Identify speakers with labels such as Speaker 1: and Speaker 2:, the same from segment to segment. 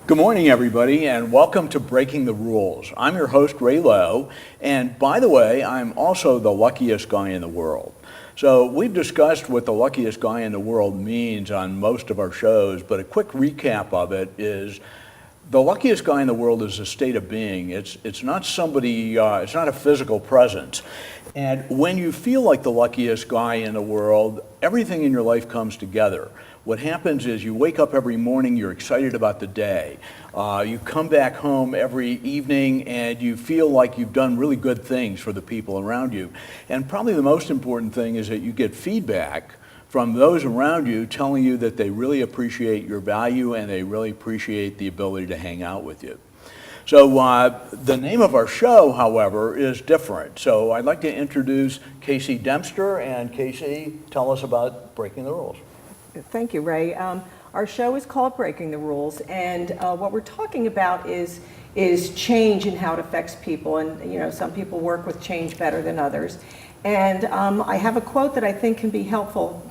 Speaker 1: Good morning, everybody, and welcome to Breaking the Rules. I'm your host, Ray Lowe, and by the way, I'm also the luckiest guy in the world. So we've discussed what the luckiest guy in the world means on most of our shows, but a quick recap of it is the luckiest guy in the world is a state of being. It's not somebody, it's not a physical presence. And when you feel like the luckiest guy in the world, everything in your life comes together. What happens is you wake up every morning, you're excited about the day. You come back home every evening and you feel like you've done really good things for the people around you. And probably the most important thing is that you get feedback from those around you telling you that they really appreciate your value and they really appreciate the ability to hang out with you. So the name of our show, however, is different. So I'd like to introduce Casey Dempster, and Casey, tell us about Breaking the Rules.
Speaker 2: Thank you, Ray. Our show is called Breaking the Rules, and what we're talking about is change and how it affects people. And you know, some people work with change better than others. And I have a quote that I think can be helpful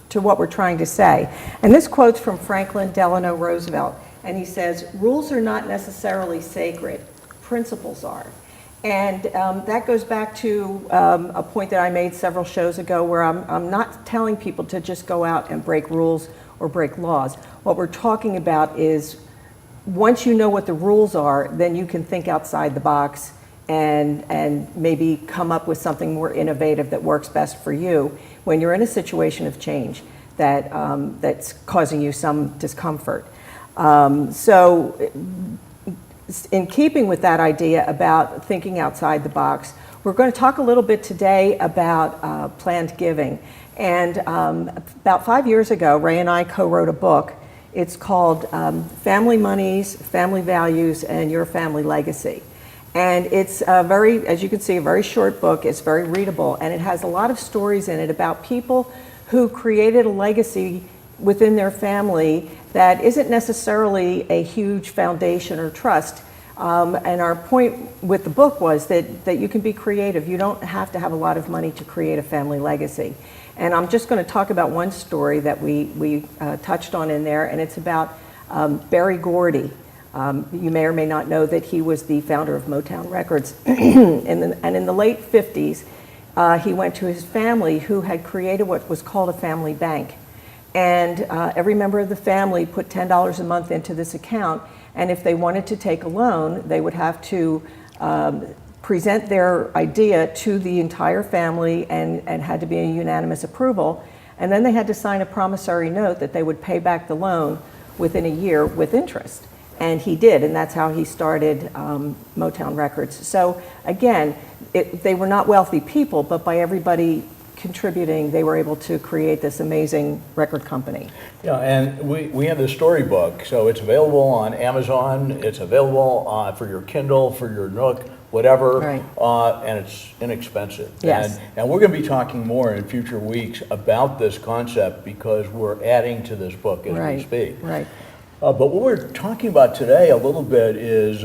Speaker 2: to what we're trying to say. And this quote's from Franklin Delano Roosevelt, and he says, "Rules are not necessarily sacred, principles are." And that goes back to a point that I made several shows ago where I'm not telling people to just go out and break rules or break laws. What we're talking about is once you know what the rules are, then you can think outside the box and maybe come up with something more innovative that works best for you when you're in a situation of change that's causing you some discomfort. So in keeping with that idea about thinking outside the box, we're going to talk a little bit today about planned giving. And about 5 years ago, Ray and I co-wrote a book. It's called Family Monies, Family Values, and Your Family Legacy. And it's as you can see, a very short book. It's very readable, and it has a lot of stories in it about people who created a legacy within their family that isn't necessarily a huge foundation or trust. And our point with the book was that you can be creative. You don't have to have a lot of money to create a family legacy. And I'm just going to talk about one story that we touched on in there, and it's about Berry Gordy. You may or may not know that he was the founder of Motown Records. And in the late 50s, he went to his family who had created what was called a family bank. And every member of the family put $10 a month into this account, and if they wanted to take a loan, they would have to present their idea to the entire family and had to be a unanimous approval, and then they had to sign a promissory note that they would pay back the loan within a year with interest. And he did, and that's how he started Motown Records. So again, they were not wealthy people, but by everybody contributing, they were able to create this amazing record company.
Speaker 1: Yeah, and we have the storybook, so it's available on Amazon, it's available for your Kindle, for your Nook, whatever,
Speaker 2: right.
Speaker 1: And it's inexpensive.
Speaker 2: Yes.
Speaker 1: And we're going to be talking more in future weeks about this concept because we're adding to this book as we speak.
Speaker 2: Right.
Speaker 1: But what we're talking about today a little bit is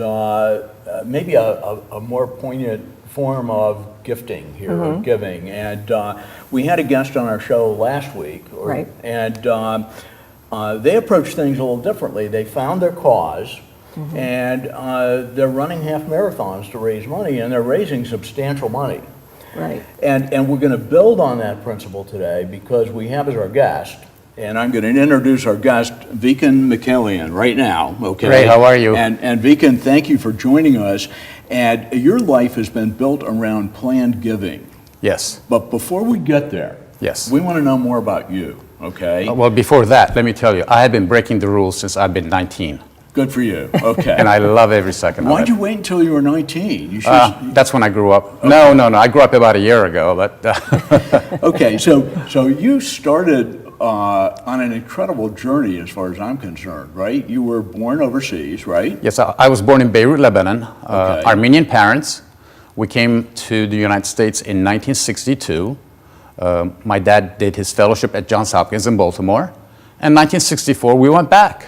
Speaker 1: maybe a more poignant form of gifting here, or giving. And we had a guest on our show last week,
Speaker 2: right.
Speaker 1: And they approached things a little differently. They found their cause, and they're running half marathons to raise money, and they're raising substantial money.
Speaker 2: Right.
Speaker 1: And we're going to build on that principle today because we have as our guest, and I'm going to introduce our guest, Viken Mikaelian, right now. Okay.
Speaker 3: Great, how are you?
Speaker 1: And Viken, thank you for joining us. And your life has been built around planned giving.
Speaker 3: Yes.
Speaker 1: But before we get there,
Speaker 3: Yes.
Speaker 1: we want to know more about you, okay?
Speaker 3: Well, before that, let me tell you, I have been breaking the rules since I've been 19.
Speaker 1: Good for you, okay.
Speaker 3: And I love every second of it.
Speaker 1: Why'd you wait until you were 19? You should,
Speaker 3: that's when I grew up. Okay. No, I grew up about a year ago, but...
Speaker 1: Okay, so you started on an incredible journey as far as I'm concerned, right? You were born overseas, right?
Speaker 3: Yes, I was born in Beirut, Lebanon.
Speaker 1: Okay.
Speaker 3: Armenian parents. We came to the United States in 1962. My dad did his fellowship at Johns Hopkins in Baltimore. And 1964, we went back.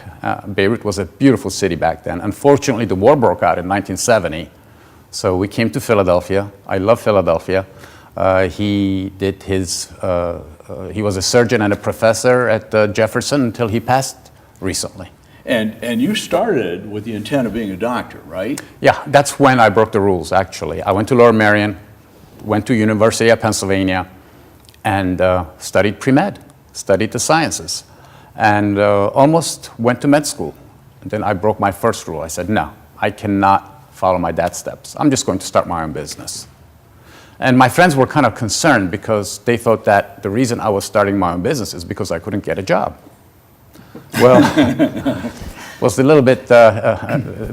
Speaker 3: Beirut was a beautiful city back then. Unfortunately, the war broke out in 1970. So we came to Philadelphia. I love Philadelphia. He did his, he was a surgeon and a professor at Jefferson until he passed recently.
Speaker 1: And you started with the intent of being a doctor, right?
Speaker 3: Yeah, that's when I broke the rules, actually. I went to Lower Merion, went to University of Pennsylvania, and studied pre-med, studied the sciences, and almost went to med school. And then I broke my first rule. I said, no, I cannot follow my dad's steps. I'm just going to start my own business. And my friends were kind of concerned because they thought that the reason I was starting my own business is because I couldn't get a job. Well, was a little bit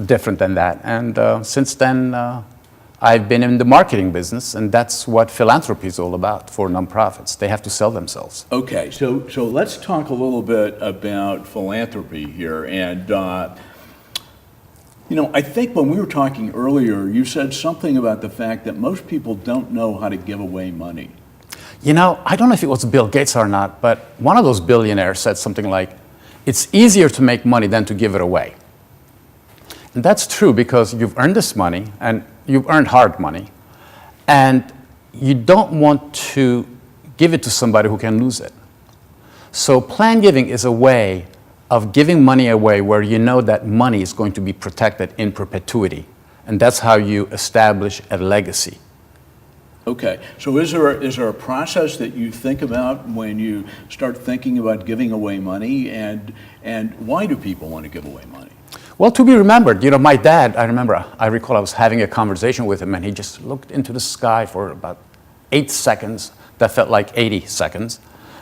Speaker 3: different than that. And since then, I've been in the marketing business, and that's what philanthropy is all about for nonprofits. They have to sell themselves.
Speaker 1: Okay, so let's talk a little bit about philanthropy here. And I think when we were talking earlier, you said something about the fact that most people don't know how to give away money.
Speaker 3: I don't know if it was Bill Gates or not, but one of those billionaires said something like, it's easier to make money than to give it away. And that's true because you've earned this money, and you've earned hard money, and you don't want to give it to somebody who can lose it. So plan giving is a way of giving money away where you know that money is going to be protected in perpetuity. And that's how you establish a legacy.
Speaker 1: Okay, so is there a process that you think about when you start thinking about giving away money, and why do people want to give away money?
Speaker 3: Well, to be remembered, my dad, I recall I was having a conversation with him, and he just looked into the sky for about 8 seconds, that felt like 80 seconds,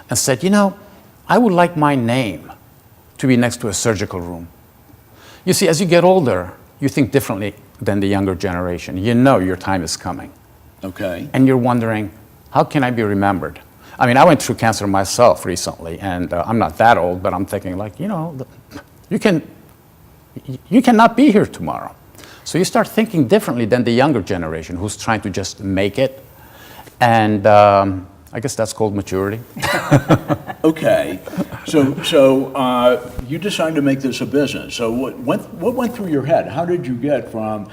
Speaker 3: and said, I would like my name to be next to a surgical room. You see, as you get older, you think differently than the younger generation. You know your time is coming.
Speaker 1: Okay.
Speaker 3: And you're wondering, how can I be remembered? I went through cancer myself recently, and I'm not that old, but I'm thinking you cannot be here tomorrow. So you start thinking differently than the younger generation who's trying to just make it. And I guess that's called maturity.
Speaker 1: Okay, so you decided to make this a business. So what went through your head? How did you get from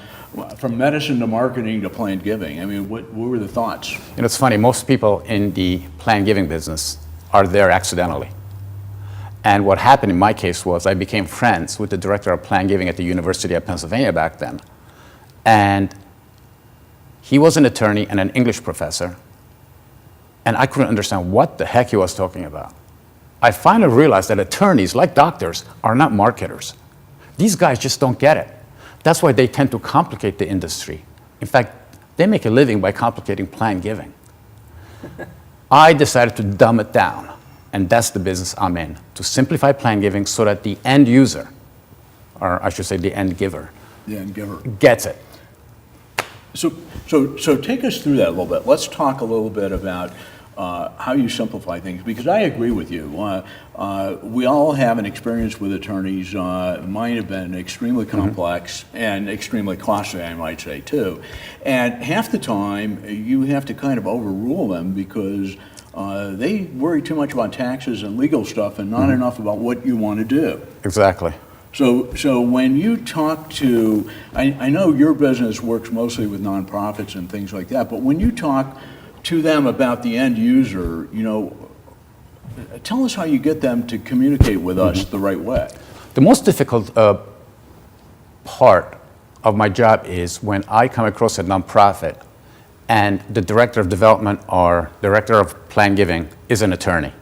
Speaker 1: medicine to marketing to planned giving? What were the thoughts?
Speaker 3: It's funny, most people in the planned giving business are there accidentally. And what happened in my case was I became friends with the director of planned giving at the University of Pennsylvania back then. And he was an attorney and an English professor. And I couldn't understand what the heck he was talking about. I finally realized that attorneys, like doctors, are not marketers. These guys just don't get it. That's why they tend to complicate the industry. In fact, they make a living by complicating planned giving. I decided to dumb it down, and that's the business I'm in, to simplify planned giving so that the end user, or I should say the end giver, gets it.
Speaker 1: So take us through that a little bit. Let's talk a little bit about how you simplify things, because I agree with you. We all have an experience with attorneys. Mine have been extremely complex and extremely costly, I might say, too. And half the time, you have to kind of overrule them because they worry too much about taxes and legal stuff and not enough about what you want to do.
Speaker 3: Exactly.
Speaker 1: So when you talk to, I know your business works mostly with nonprofits and things like that, but when you talk to them about the end user, tell us how you get them to communicate with us the right way.
Speaker 3: The most difficult part of my job is when I come across a nonprofit and the director of development or director of planned giving is an attorney.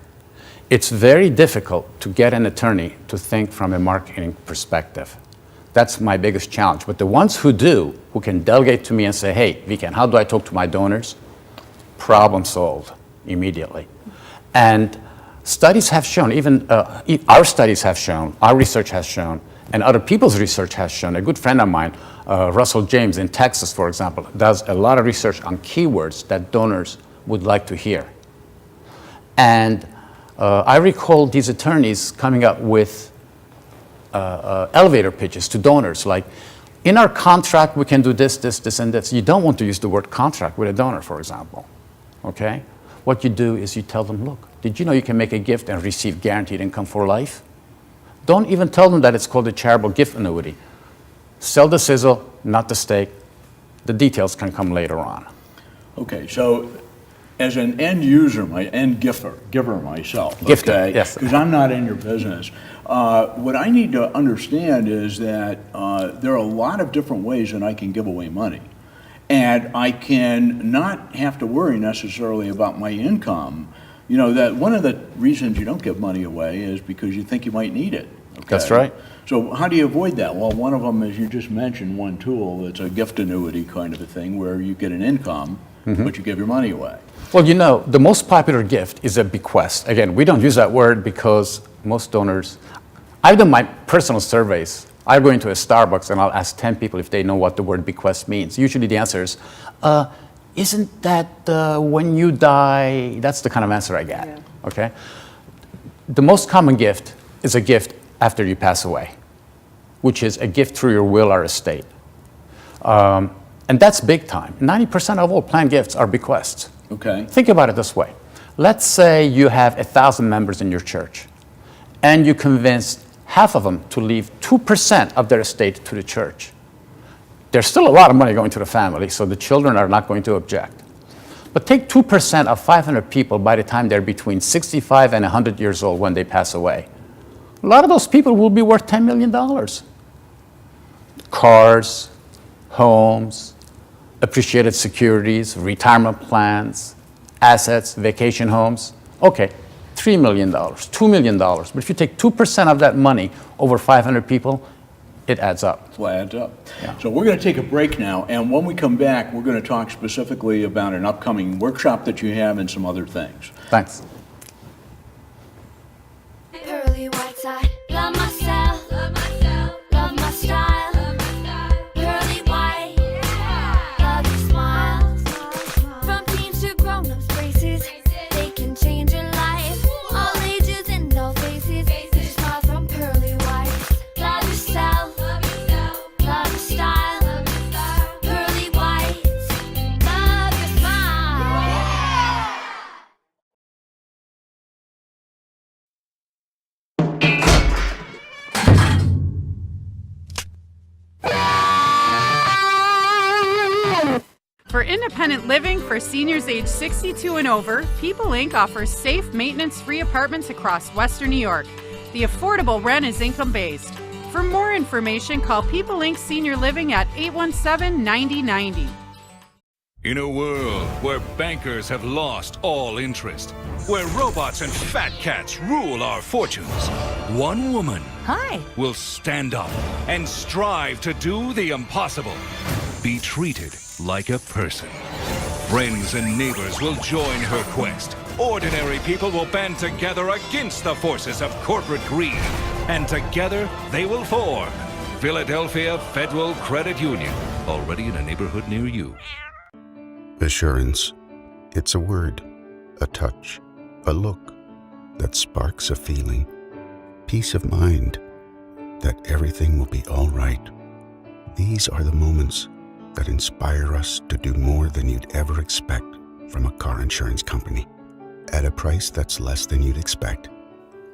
Speaker 3: It's very difficult to get an attorney to think from a marketing perspective. That's my biggest challenge. But the ones who do, who can delegate to me and say, hey, Viken, how do I talk to my donors? Problem solved immediately. And studies have shown, even our studies have shown, our research has shown, and other people's research has shown. A good friend of mine, Russell James in Texas, for example, does a lot of research on keywords that donors would like to hear. And I recall these attorneys coming up with elevator pitches to donors, like, in our contract, we can do this, this, this, and this. You don't want to use the word contract with a donor, for example, okay? What you do is you tell them, look, did you know you can make a gift and receive guaranteed income for life? Don't even tell them that it's called a charitable gift annuity. Sell the sizzle, not the steak. The details can come later on.
Speaker 1: Okay, so, as an end user, my end giver myself,
Speaker 3: Gifter,
Speaker 1: okay?
Speaker 3: yes.
Speaker 1: Because I'm not in your business. What I need to understand is that there are a lot of different ways that I can give away money. And I can not have to worry necessarily about my income. You know, that one of the reasons you don't give money away is because you think you might need it. Okay?
Speaker 3: That's right.
Speaker 1: So how do you avoid that? Well, one of them, as you just mentioned, one tool, it's a gift annuity kind of a thing where you get an income, but you give your money away.
Speaker 3: Well, you know, the most popular gift is a bequest. Again, we don't use that word because most donors, I've done my personal surveys. I go into a Starbucks and I'll ask 10 people if they know what the word bequest means. Usually the answer is, isn't that when you die? That's the kind of answer I get, okay? The most common gift is a gift after you pass away, which is a gift through your will or estate. And that's big time. 90% of all planned gifts are bequests.
Speaker 1: Okay.
Speaker 3: Think about it this way. Let's say you have 1,000 members in your church, and you convinced half of them to leave 2% of their estate to the church. There's still a lot of money going to the family, so the children are not going to object. But take 2% of 500 people by the time they're between 65 and 100 years old when they pass away. A lot of those people will be worth $10 million. Cars, homes, appreciated securities, retirement plans, assets, vacation homes. Okay, $3 million, $2 million. But if you take 2% of that money over 500 people, it adds up.
Speaker 1: Well, adds up.
Speaker 3: Yeah.
Speaker 1: So we're going to take a break now, and when we come back, we're going to talk specifically about an upcoming workshop that you have and some other things.
Speaker 3: Thanks.
Speaker 4: Pearly white side, love myself, love my style, pearly white, love your smiles. From teens to grown-ups faces, they can change your life. All ages and all faces, you smile from pearly white. Love yourself, love your style, pearly white, love your smile.
Speaker 5: For independent living for seniors age 62 and over, People Inc. offers safe, maintenance-free apartments across Western New York. The affordable rent is income-based. For more information, call People Inc. Senior Living at 817-9090.
Speaker 6: In a world where bankers have lost all interest, where robots and fat cats rule our fortunes, one woman will stand up and strive to do the impossible. Be treated like a person. Friends and neighbors will join her quest. Ordinary people will band together against the forces of corporate greed. And together they will form Philadelphia Federal Credit Union, already in a neighborhood near you.
Speaker 7: Assurance. It's a word, a touch, a look that sparks a feeling. Peace of mind that everything will be all right. These are the moments that inspire us to do more than you'd ever expect from a car insurance company at a price that's less than you'd expect.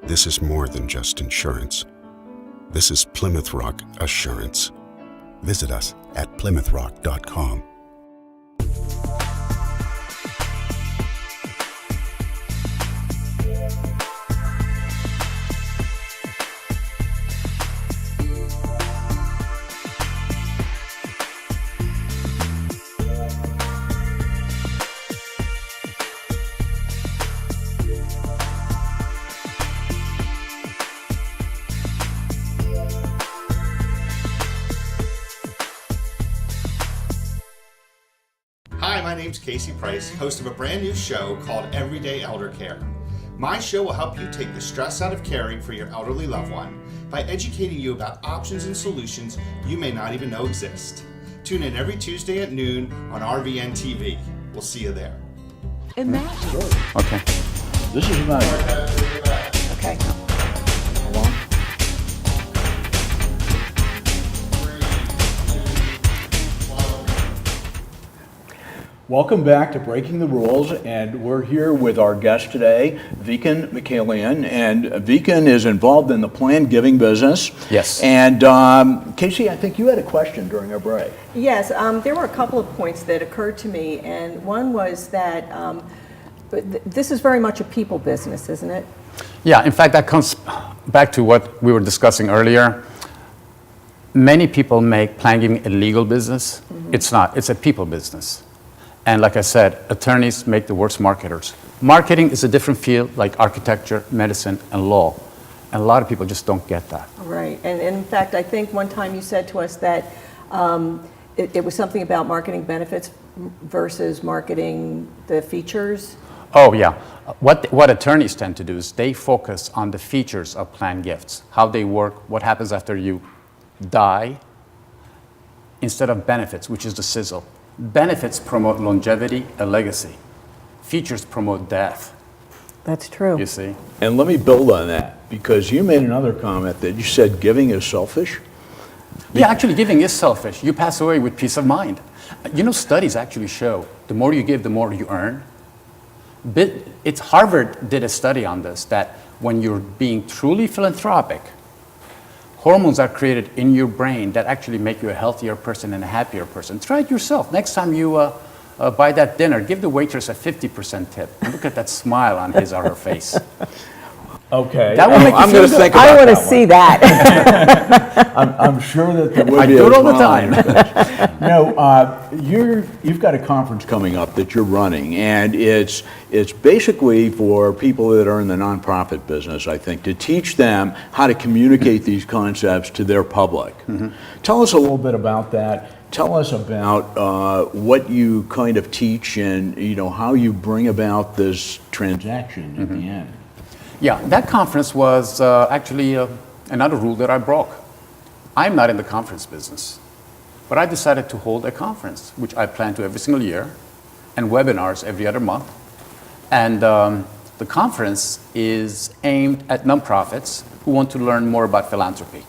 Speaker 7: This is more than just insurance. This is Plymouth Rock Assurance. Visit us at PlymouthRock.com.
Speaker 8: Hi, my name's Casey Price, host of a brand new show called Everyday Elder Care. My show will help you take the stress out of caring for your elderly loved one by educating you about options and solutions you may not even know exist. Tune in every Tuesday at noon on RVN TV. We'll see you there.
Speaker 2: Imagine.
Speaker 3: Okay.
Speaker 1: This is about
Speaker 2: Okay.
Speaker 1: how long? Welcome back to Breaking the Rules, and we're here with our guest today, Viken Mikaelian, and Viken is involved in the planned giving business.
Speaker 3: Yes.
Speaker 1: And Casey, I think you had a question during our break.
Speaker 2: Yes, there were a couple of points that occurred to me, and one was that this is very much a people business, isn't it?
Speaker 3: Yeah, in fact, that comes back to what we were discussing earlier. Many people make plan giving a legal business. It's not. It's a people business. And like I said, attorneys make the worst marketers. Marketing is a different field, like architecture, medicine, and law. And a lot of people just don't get that.
Speaker 2: Right. And in fact, I think one time you said to us that it was something about marketing benefits versus marketing the features.
Speaker 3: Oh, yeah. What attorneys tend to do is they focus on the features of plan gifts, how they work, what happens after you die, instead of benefits, which is the sizzle. Benefits promote longevity and legacy. Features promote death,
Speaker 2: That's true.
Speaker 3: you see.
Speaker 1: And let me build on that, because you made another comment that you said giving is selfish.
Speaker 3: Yeah, actually, giving is selfish. You pass away with peace of mind. You know, studies actually show the more you give, the more you earn. Harvard did a study on this, that when you're being truly philanthropic, hormones are created in your brain that actually make you a healthier person and a happier person. Try it yourself. Next time you buy that dinner, give the waitress a 50% tip. Look at that smile on his or her face.
Speaker 1: Okay.
Speaker 3: That will make you
Speaker 1: I'm
Speaker 3: feel
Speaker 1: going to
Speaker 3: good.
Speaker 1: think about
Speaker 2: I want to
Speaker 1: that
Speaker 2: see
Speaker 1: one.
Speaker 2: that.
Speaker 1: I'm sure that there would
Speaker 3: I
Speaker 1: be
Speaker 3: do
Speaker 1: a
Speaker 3: it all the
Speaker 1: smile. No, you've got a conference coming up that you're running, and it's basically for people that are in the nonprofit business, I think, to teach them how to communicate these concepts to their public. Tell us a little bit about that. Tell us about what you kind of teach, and how you bring about this transaction at the end.
Speaker 3: Yeah, that conference was actually another rule that I broke. I'm not in the conference business, but I decided to hold a conference, which I plan to every single year, and webinars every other month. And the conference is aimed at nonprofits who want to learn more about philanthropy.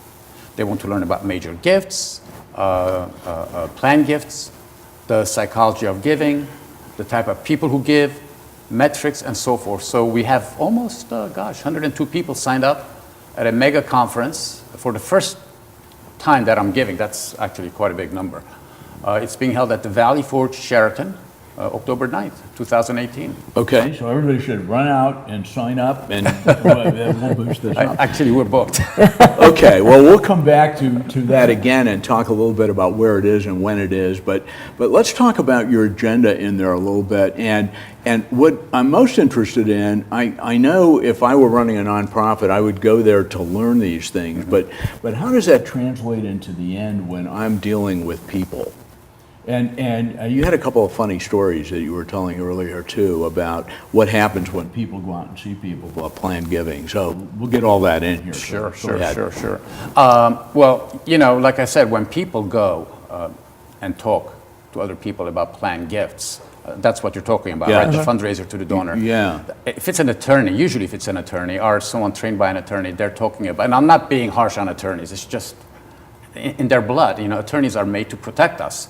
Speaker 3: They want to learn about major gifts, plan gifts, the psychology of giving, the type of people who give, metrics, and so forth. So we have almost, 102 people signed up at a mega conference for the first time that I'm giving. That's actually quite a big number. It's being held at the Valley Forge Sheraton, October 9th, 2018.
Speaker 1: Okay, so everybody should run out and sign up, and we'll boost this up.
Speaker 3: Actually, we're booked.
Speaker 1: Okay, well, we'll come back to that again and talk a little bit about where it is and when it is, but let's talk about your agenda in there a little bit. And what I'm most interested in, I know if I were running a nonprofit, I would go there to learn these things, but how does that translate into the end when I'm dealing with people? And you had a couple of funny stories that you were telling earlier, too, about what happens when people go out and see people about planned giving. So we'll get all that in here.
Speaker 3: Sure.
Speaker 1: So
Speaker 3: Well, like I said, when people go and talk to other people about planned gifts, that's what you're talking about,
Speaker 1: Yeah.
Speaker 3: right? The fundraiser to the donor.
Speaker 1: Yeah.
Speaker 3: If it's an attorney, usually if it's an attorney or someone trained by an attorney, they're talking about, and I'm not being harsh on attorneys, it's just in their blood. Attorneys are made to protect us.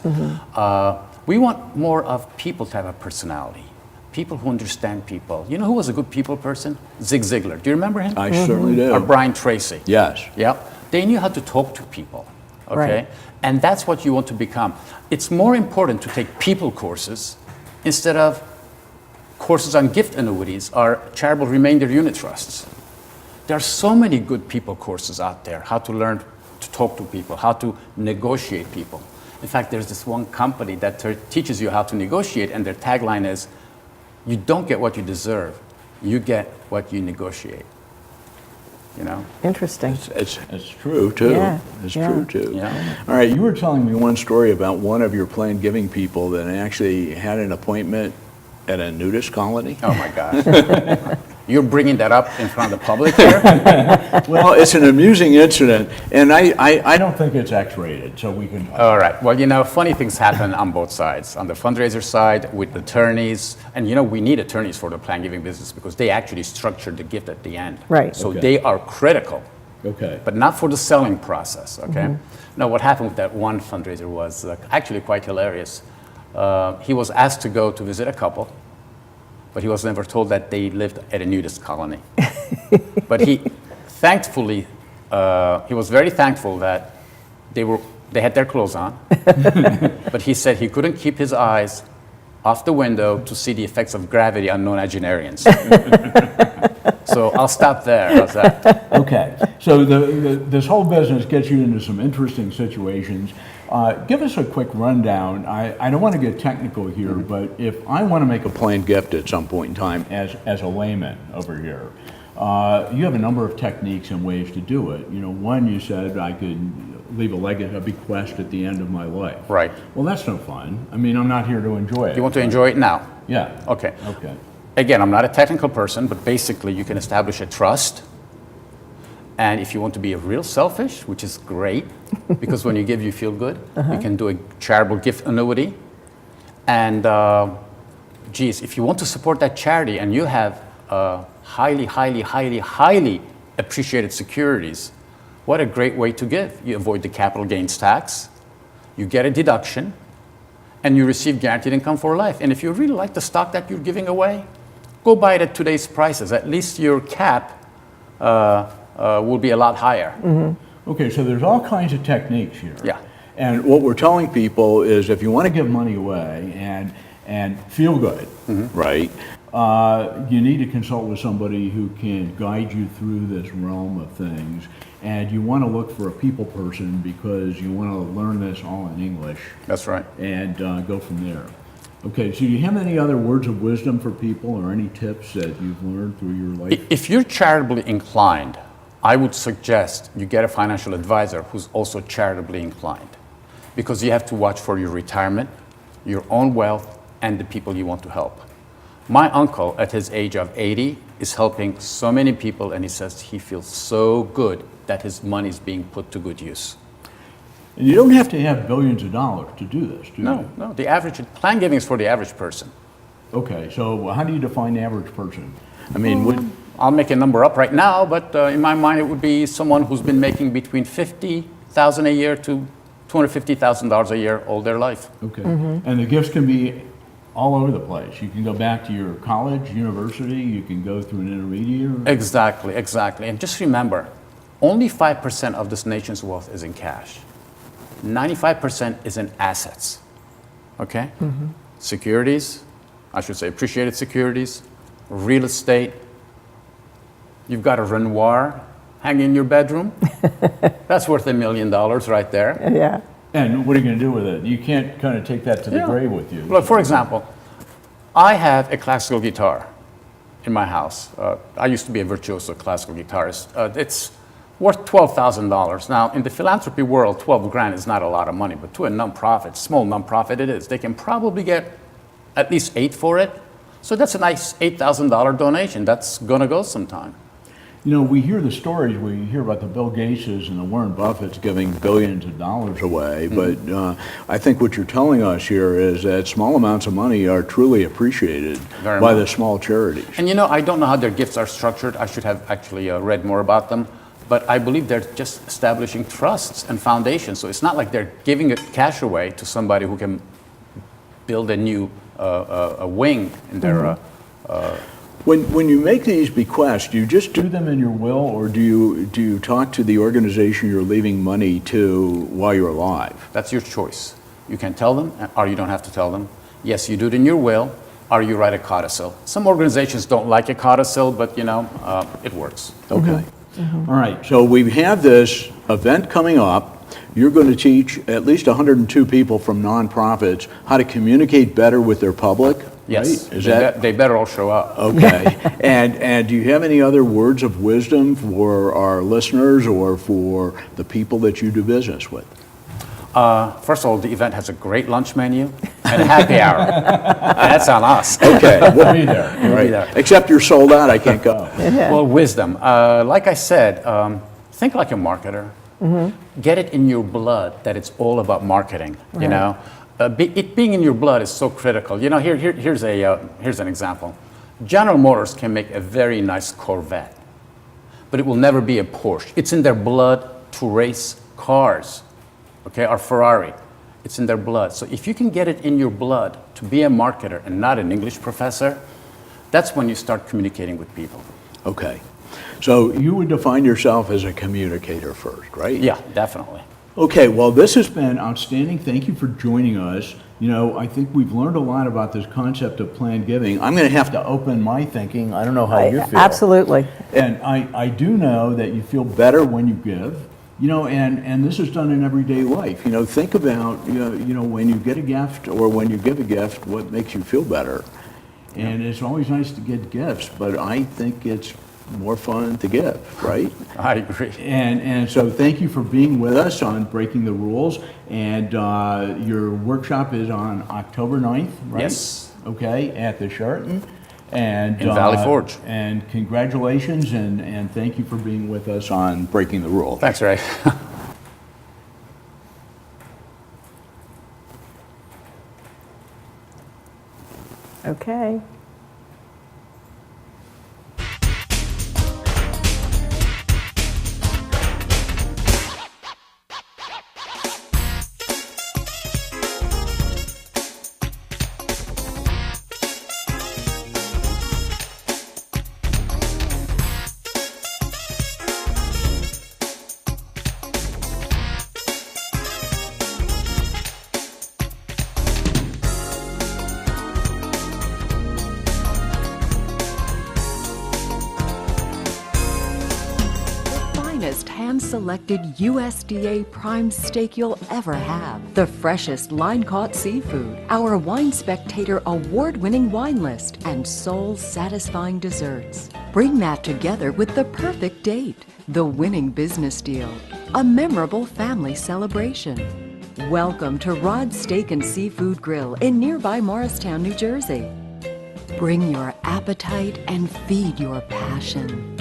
Speaker 3: We want more of people to have a personality, people who understand people. You know who was a good people person? Zig Ziglar. Do you remember him?
Speaker 1: I certainly do.
Speaker 3: Or Brian Tracy.
Speaker 1: Yes.
Speaker 3: Yeah. They knew how to talk to people. Okay.
Speaker 2: Right.
Speaker 3: And that's what you want to become. It's more important to take people courses instead of courses on gift annuities or charitable remainder unit trusts. There are so many good people courses out there, how to learn to talk to people, how to negotiate people. In fact, there's this one company that teaches you how to negotiate, and their tagline is, you don't get what you deserve, you get what you negotiate.
Speaker 2: Interesting.
Speaker 1: It's true, too.
Speaker 2: Yeah,
Speaker 1: It's
Speaker 2: yeah.
Speaker 1: true, too.
Speaker 3: Yeah.
Speaker 1: All right, you were telling me one story about one of your planned giving people that actually had an appointment at a nudist colony.
Speaker 3: Oh my gosh. You're bringing that up in front of the public here?
Speaker 1: Well, it's an amusing incident, and I don't think it's X-rated, so we can talk.
Speaker 3: All right. Well, funny things happen on both sides. On the fundraiser side, with attorneys, and we need attorneys for the plan giving business because they actually structure the gift at the end.
Speaker 2: Right.
Speaker 3: So
Speaker 1: Okay.
Speaker 3: they are critical,
Speaker 1: Okay.
Speaker 3: but not for the selling process, okay? Now, what happened with that one fundraiser was actually quite hilarious. He was asked to go to visit a couple, but he was never told that they lived at a nudist colony. But he was very thankful that they had their clothes on, but he said he couldn't keep his eyes off the window to see the effects of gravity on nonagenarians. So I'll stop there. How's that?
Speaker 1: Okay, so this whole business gets you into some interesting situations. Give us a quick rundown. I don't want to get technical here, but if I want to make a planned gift at some point in time as a layman over here, you have a number of techniques and ways to do it. You know, one, you said I could leave a bequest at the end of my life.
Speaker 3: Right.
Speaker 1: Well, that's no fun. I mean, I'm not here to enjoy it.
Speaker 3: You want to enjoy it now?
Speaker 1: Yeah.
Speaker 3: Okay.
Speaker 1: Okay.
Speaker 3: Again, I'm not a technical person, but basically you can establish a trust. And if you want to be a real selfish, which is great, because when you give, you feel good, you can do a charitable gift annuity. And geez, if you want to support that charity and you have highly, highly, highly, highly appreciated securities, what a great way to give. You avoid the capital gains tax, you get a deduction, and you receive guaranteed income for life. And if you really like the stock that you're giving away, go buy it at today's prices. At least your cap will be a lot higher.
Speaker 1: Okay, so there's all kinds of techniques here.
Speaker 3: Yeah.
Speaker 1: And what we're telling people is if you want to give money away and feel good, right, you need to consult with somebody who can guide you through this realm of things. And you want to look for a people person because you want to learn this all in English.
Speaker 3: That's right.
Speaker 1: And go from there. Okay, so do you have any other words of wisdom for people or any tips that you've learned through your life?
Speaker 3: If you're charitably inclined, I would suggest you get a financial advisor who's also charitably inclined, because you have to watch for your retirement, your own wealth, and the people you want to help. My uncle, at his age of 80, is helping so many people, and he says he feels so good that his money is being put to good use.
Speaker 1: And you don't have to have billions of dollars to do this, do you?
Speaker 3: No. The average plan giving is for the average person.
Speaker 1: Okay, so how do you define the average person? I mean,
Speaker 3: I'll make a number up right now, but in my mind, it would be someone who's been making between $50,000 a year to $250,000 a year all their life.
Speaker 1: Okay, and the gifts can be all over the place. You can go back to your college, university, you can go through an intermediary.
Speaker 3: Exactly. And just remember, only 5% of this nation's wealth is in cash. 95% is in assets, okay? Securities, I should say appreciated securities, real estate. You've got a Renoir hanging in your bedroom. That's worth $1 million right there.
Speaker 2: Yeah.
Speaker 1: And what are you going to do with it? You can't kind of take that to the grave with you.
Speaker 3: Look, for example, I have a classical guitar in my house. I used to be a virtuoso classical guitarist. It's worth $12,000. Now, in the philanthropy world, 12 grand is not a lot of money, but to a nonprofit, small nonprofit it is. They can probably get at least 8 for it. So that's a nice $8,000 donation. That's gonna go sometime.
Speaker 1: You know, we hear the stories, we hear about the Bill Gateses and the Warren Buffetts giving billions of dollars away, but I think what you're telling us here is that small amounts of money are truly appreciated by the small charities.
Speaker 3: And you know, I don't know how their gifts are structured. I should have actually read more about them. But I believe they're just establishing trusts and foundations. So it's not like they're giving cash away to somebody who can build a new a wing in their.
Speaker 1: When you make these bequests, do you just do them in your will, or do you talk to the organization you're leaving money to while you're alive?
Speaker 3: That's your choice. You can tell them, or you don't have to tell them. Yes, you do it in your will, or you write a codicil. Some organizations don't like a codicil, but you know, it works.
Speaker 1: Okay. All right, so we have this event coming up. You're going to teach at least 102 people from nonprofits how to communicate better with their public.
Speaker 3: Yes,
Speaker 1: right? Is that
Speaker 3: they better all show up.
Speaker 1: okay? and do you have any other words of wisdom for our listeners or for the people that you do business with?
Speaker 3: First of all, the event has a great lunch menu and a happy hour. That's on us.
Speaker 1: Okay, we'll be there.
Speaker 3: We'll be there.
Speaker 1: Except you're sold out, I can't go.
Speaker 3: Well, wisdom. Like I said, think like a marketer. Get it in your blood that it's all about marketing. You know, it being in your blood is so critical. You know, here's an example. General Motors can make a very nice Corvette, but it will never be a Porsche. It's in their blood to race cars. Okay, or Ferrari, it's in their blood. So if you can get it in your blood to be a marketer and not an English professor, that's when you start communicating with people.
Speaker 1: Okay, so you would define yourself as a communicator first, right?
Speaker 3: Yeah, definitely.
Speaker 1: Okay, well, this has been outstanding. Thank you for joining us. I think we've learned a lot about this concept of planned giving. I'm going to have to open my thinking. I don't know how you feel.
Speaker 2: Absolutely.
Speaker 1: And I do know that you feel better when you give, and this is done in everyday life. Think about, when you get a gift or when you give a gift, what makes you feel better. And it's always nice to get gifts, but I think it's more fun to give, right?
Speaker 3: I agree.
Speaker 1: And so thank you for being with us on Breaking the Rules. And your workshop is on October 9th, right?
Speaker 3: Yes.
Speaker 1: Okay, at the Sheraton. And
Speaker 3: In Valley Forge.
Speaker 1: And congratulations, and thank you for being with us on Breaking the Rules.
Speaker 3: Thanks, Ray.
Speaker 2: Okay.
Speaker 9: Hand-selected USDA prime steak you'll ever have. The freshest line-caught seafood, our Wine Spectator award-winning wine list, and soul-satisfying desserts. Bring that together with the perfect date, the winning business deal, a memorable family celebration. Welcome to Rod's Steak and Seafood Grill in nearby Morristown, New Jersey. Bring your appetite and feed your passion.